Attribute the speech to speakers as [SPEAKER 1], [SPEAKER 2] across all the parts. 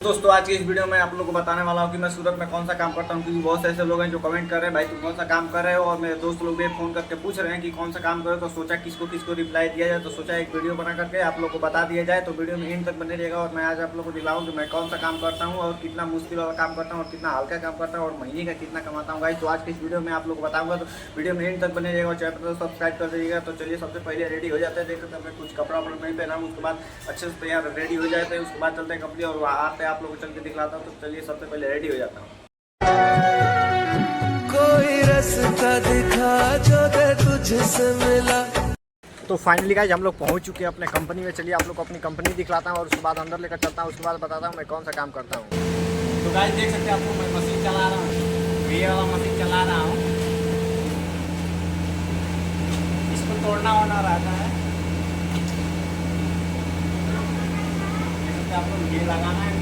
[SPEAKER 1] दोस्तों आज की इस वीडियो में आप लोगों को बताने वाला हूँ कि मैं सूरत में कौन सा काम करता हूँ, क्योंकि बहुत से ऐसे लोग हैं जो कमेंट कर रहे हैं भाई तुम कौन सा काम कर रहे हो, और मेरे दोस्त लोग भी फ़ोन करके पूछ रहे हैं कि कौन सा काम करो। तो सोचा किसको किसको रिप्लाई दिया जाए, तो सोचा एक वीडियो बना करके आप लोग को बता दिया जाए। तो वीडियो में एंड तक बने रहेगा और मैं आज आप लोग को दिलाऊँ कि मैं कौन सा काम करता हूँ और कितना मुश्किल वाला काम करता हूँ और कितना हल्का काम करता हूँ और महीने का कितना कमाता हूँ। तो आज की इस वीडियो में आप लोग को बताऊँगा, तो वीडियो में एंड तक बने रहेगा और चैनल को सब्सक्राइब कर दीजिएगा। तो चलिए सबसे पहले रेडी हो जाते हैं। देख सकते हैं कुछ कपड़ा वपड़ा नहीं पहना हूँ, उसके बाद अच्छे से तैयार रेडी हो जाते हैं। उसके बाद चलते हैं कंपनी और वहाँ पे आप लोग को चल के दिखलाता हूँ। तो चलिए सबसे पहले रेडी हो जाता हूँ।
[SPEAKER 2] कोई रास्ता दिखा जो दे तुझसे मिला।
[SPEAKER 1] तो फाइनली गाइस हम लोग पहुंच चुके हैं अपने कंपनी में। चलिए आप लोग को अपनी कंपनी दिखलाता हूं और उसके बाद अंदर लेकर चलता हूं। उसके बाद बताता हूं मैं कौन सा काम करता हूं। तो गाइस देख सकते हैं आप लोग, मैं मशीन चला रहा हूं, ये वाला मशीन चला रहा हूं। इसको तोड़ना होना रहता है। देख सकते हैं आप लोग, ये लगाना है।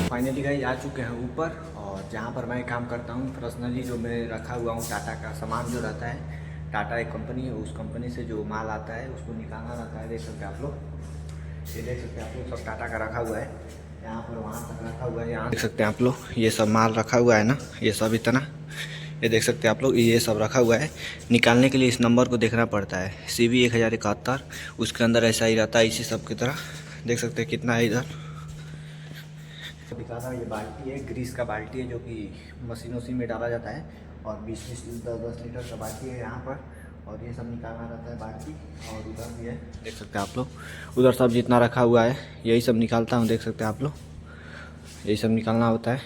[SPEAKER 1] फाइनली गाइस आ चुके हैं ऊपर, और जहाँ पर मैं काम करता हूँ पर्सनली, जो मैं रखा हुआ हूँ टाटा का सामान जो रहता है। टाटा एक कंपनी है, उस कंपनी से जो माल आता है उसको निकालना रहता है। देख सकते हैं आप लोग, ये देख सकते हैं आप लोग, सब टाटा का रखा हुआ है। यहाँ पर वहाँ तक रखा हुआ है। यहाँ देख सकते हैं आप लोग, ये सब माल रखा हुआ है ना, ये सब इतना, ये देख सकते हैं आप लोग, ये सब रखा हुआ है। निकालने के लिए इस नंबर को देखना पड़ता है, CV 1071। उसके अंदर ऐसा ही रहता है, इसी सब की तरह। देख सकते हैं कितना है इधर दिखा रहा है। ये बाल्टी है, ग्रीस का बाल्टी है, जो कि मशीन वशीन में डाला जाता है। और 20-20 10 लीटर का बाल्टी है यहाँ पर, और ये सब निकालना रहता है बाल्टी। और उधर भी है, देख सकते हैं आप लोग, उधर सब जितना रखा हुआ है यही सब निकालता हूँ। देख सकते हैं आप लोग, यही सब निकालना होता है।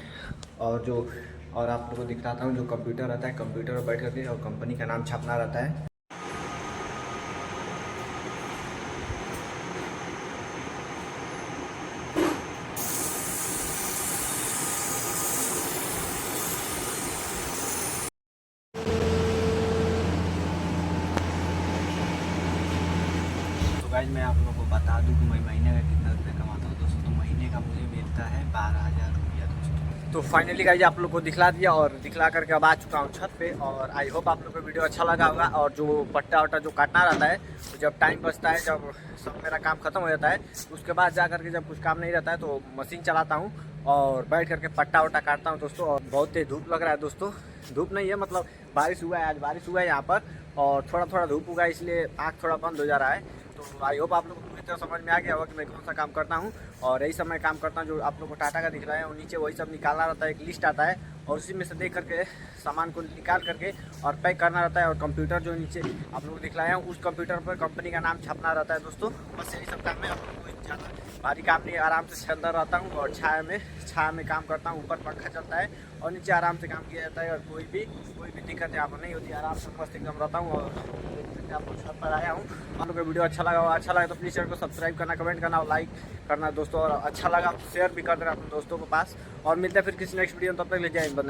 [SPEAKER 1] और आप लोग को दिखाता हूँ, जो कंप्यूटर रहता है, कंप्यूटर पर बैठ करके और कंपनी का नाम छापना रहता है। तो गाइस मैं आप लोगों को बता दूं कि मैं महीने का कितना रुपये कमाता हूँ दोस्तों। तो महीने का मुझे मिलता है 12,000 रुपया दोस्तों। तो फाइनली गाइस आप लोग को दिखला दिया, और दिखला करके अब आ चुका हूँ छत पे। और आई होप आप लोग को वीडियो अच्छा लगा होगा। और जो पट्टा वट्टा जो काटना रहता है, तो जब टाइम बचता है, जब सब मेरा काम खत्म हो जाता है, उसके बाद जा करके जब कुछ काम नहीं रहता है तो मशीन चलाता हूँ और बैठ करके पट्टा वट्टा काटता हूँ दोस्तों। और बहुत तेज धूप लग रहा है दोस्तों, धूप नहीं है मतलब बारिश हुआ है, आज बारिश हुआ है यहाँ पर, और थोड़ा थोड़ा धूप हुआ है, इसलिए आँख थोड़ा बंद हो जा रहा है। तो आई होप आप लोगों को पूरी तरह समझ में आ गया होगा कि मैं कौन सा काम करता हूँ। और यही सब मैं काम करता हूँ, जो आप लोग को टाटा का दिख रहा है, और नीचे वही सब निकालना रहता है। एक लिस्ट आता है और उसी में से देख करके सामान को निकाल करके और पैक करना रहता है। और कंप्यूटर जो नीचे आप लोग को दिखलाया हूँ, उस कंप्यूटर पर कंपनी का नाम छापना रहता है दोस्तों। बस यही सब काम है, आप लोग को ज़्यादा भारी काम नहीं, आराम से अंदर रहता हूँ और छाया में काम करता हूँ। ऊपर पंखा चलता है और नीचे आराम से काम किया जाता है, और कोई भी दिक्कत यहाँ पर नहीं होती, आराम से मस्त एकदम रहता हूँ। और आप लोग छत पर आया हूँ। आप लोग को वीडियो अच्छा लगा तो प्लीज़ चैनल को सब्सक्राइब करना, कमेंट करना और लाइक करना दोस्तों। और अच्छा लगा तो शेयर भी कर देना अपने दोस्तों के पास। और मिलते हैं फिर किसी नेक्स्ट वीडियो में, तब तक ले जाए बंदे।